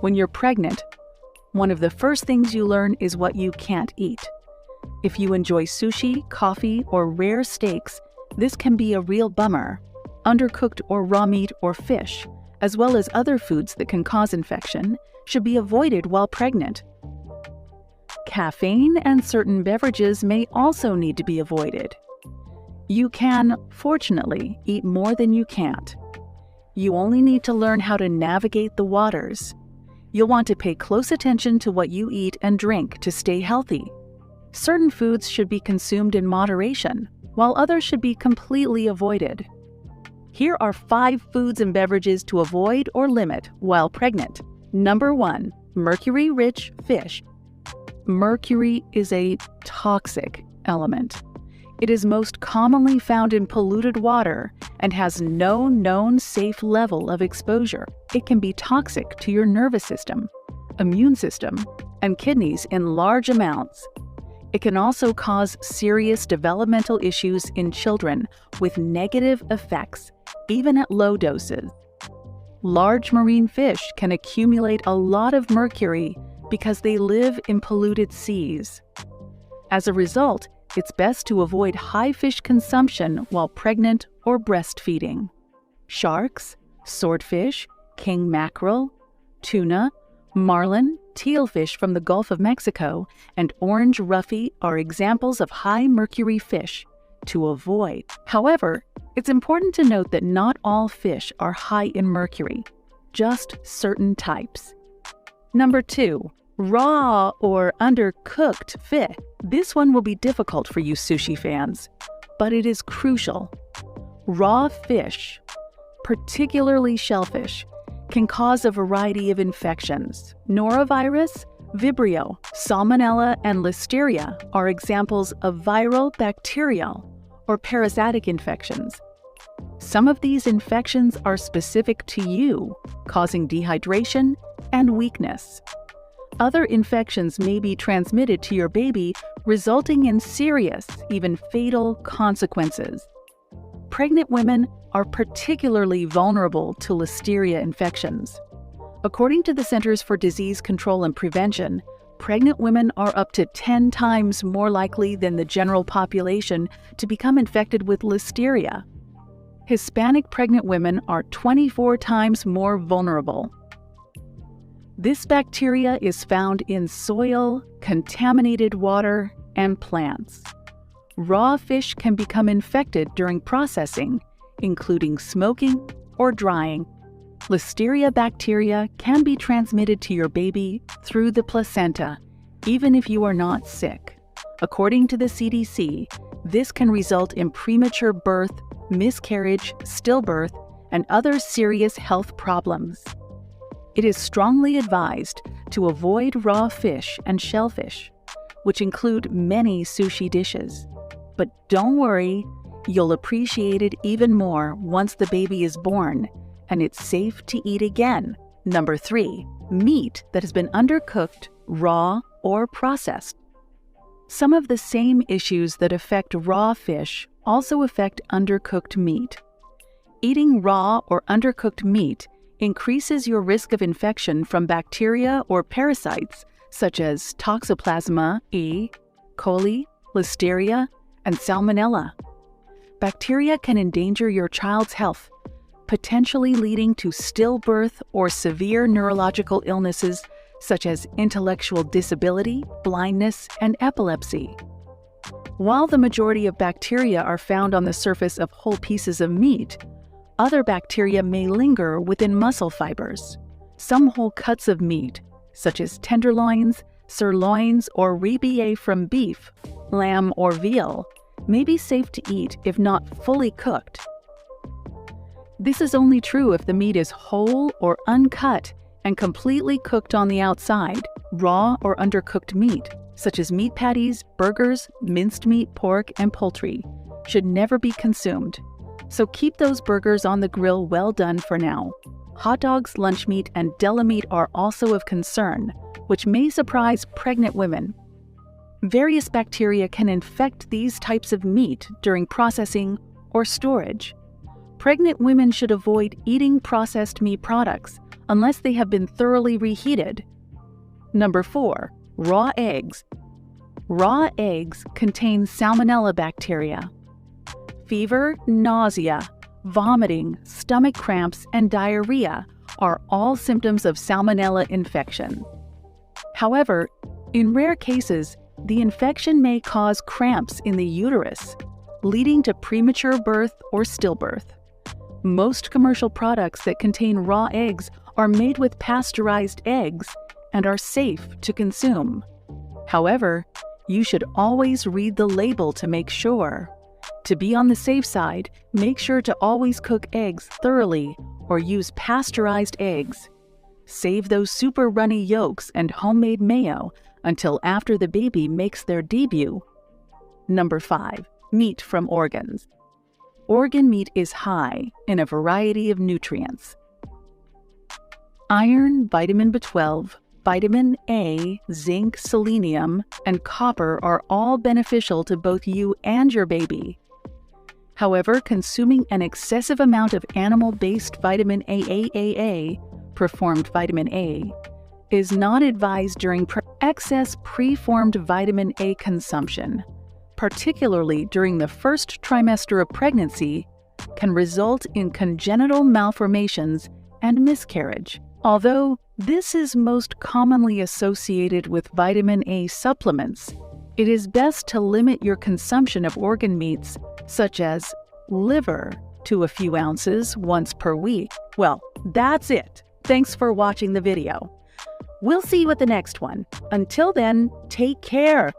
When you're pregnant, one of the first things you learn is what you can't eat. If you enjoy sushi, coffee, or rare steaks, this can be a real bummer. Undercooked or raw meat or fish, as well as other foods that can cause infection, should be avoided while pregnant. Caffeine and certain beverages may also need to be avoided. You can, fortunately, eat more than you can't. You only need to learn how to navigate the waters. You'll want to pay close attention to what you eat and drink to stay healthy. Certain foods should be consumed in moderation, while others should be completely avoided. Here are 5 foods and beverages to avoid or limit while pregnant. Number 1. Mercury-rich fish. Mercury is a toxic element. It is most commonly found in polluted water and has no known safe level of exposure. It can be toxic to your nervous system, immune system, and kidneys in large amounts. It can also cause serious developmental issues in children with negative effects, even at low doses. Large marine fish can accumulate a lot of mercury because they live in polluted seas. As a result, it's best to avoid high fish consumption while pregnant or breastfeeding. Sharks, swordfish, king mackerel, tuna, marlin, tealfish from the Gulf of Mexico, and orange roughy are examples of high mercury fish to avoid. However, it's important to note that not all fish are high in mercury, just certain types. Number 2. Raw or undercooked fish. This one will be difficult for you sushi fans, but it is crucial. Raw fish, particularly shellfish, can cause a variety of infections. Norovirus, Vibrio, Salmonella, and Listeria are examples of viral, bacterial, or parasitic infections. Some of these infections are specific to you, causing dehydration and weakness. Other infections may be transmitted to your baby, resulting in serious, even fatal consequences. Pregnant women are particularly vulnerable to Listeria infections. According to the Centers for Disease Control and Prevention, pregnant women are up to 10 times more likely than the general population to become infected with Listeria. Hispanic pregnant women are 24 times more vulnerable. This bacteria is found in soil, contaminated water, and plants. Raw fish can become infected during processing, including smoking or drying. Listeria bacteria can be transmitted to your baby through the placenta, even if you are not sick. According to the CDC, this can result in premature birth, miscarriage, stillbirth, and other serious health problems. It is strongly advised to avoid raw fish and shellfish, which include many sushi dishes. But don't worry, you'll appreciate it even more once the baby is born and it's safe to eat again. Number 3. Meat that has been undercooked, raw, or processed. Some of the same issues that affect raw fish also affect undercooked meat. Eating raw or undercooked meat increases your risk of infection from bacteria or parasites such as Toxoplasma E. coli, Listeria, and Salmonella. Bacteria can endanger your child's health, potentially leading to stillbirth or severe neurological illnesses such as intellectual disability, blindness, and epilepsy. While the majority of bacteria are found on the surface of whole pieces of meat, other bacteria may linger within muscle fibers. Some whole cuts of meat, such as tenderloins, sirloins, or ribeye from beef, lamb, or veal, may be safe to eat if not fully cooked. This is only true if the meat is whole or uncut and completely cooked on the outside. Raw or undercooked meat, such as meat patties, burgers, minced meat, pork, and poultry, should never be consumed. So keep those burgers on the grill well done for now. Hot dogs, lunch meat, and deli meat are also of concern, which may surprise pregnant women. Various bacteria can infect these types of meat during processing or storage. Pregnant women should avoid eating processed meat products unless they have been thoroughly reheated. Number 4. Raw eggs. Raw eggs contain salmonella bacteria. Fever, nausea, vomiting, stomach cramps, and diarrhea are all symptoms of salmonella infection. However, in rare cases, the infection may cause cramps in the uterus, leading to premature birth or stillbirth. Most commercial products that contain raw eggs are made with pasteurized eggs and are safe to consume. However, you should always read the label to make sure. To be on the safe side, make sure to always cook eggs thoroughly or use pasteurized eggs. Save those super runny yolks and homemade mayo until after the baby makes their debut. Number 5. Meat from organs. Organ meat is high in a variety of nutrients. Iron, vitamin B12, vitamin A, zinc, selenium, and copper are all beneficial to both you and your baby. However, consuming an excessive amount of animal-based vitamin AAA, preformed vitamin A, is not advised during excess preformed vitamin A consumption, particularly during the first trimester of pregnancy, can result in congenital malformations and miscarriage. Although this is most commonly associated with vitamin A supplements, it is best to limit your consumption of organ meats, such as liver, to a few ounces once per week. Well, that's it. Thanks for watching the video. We'll see you at the next one. Until then, take care.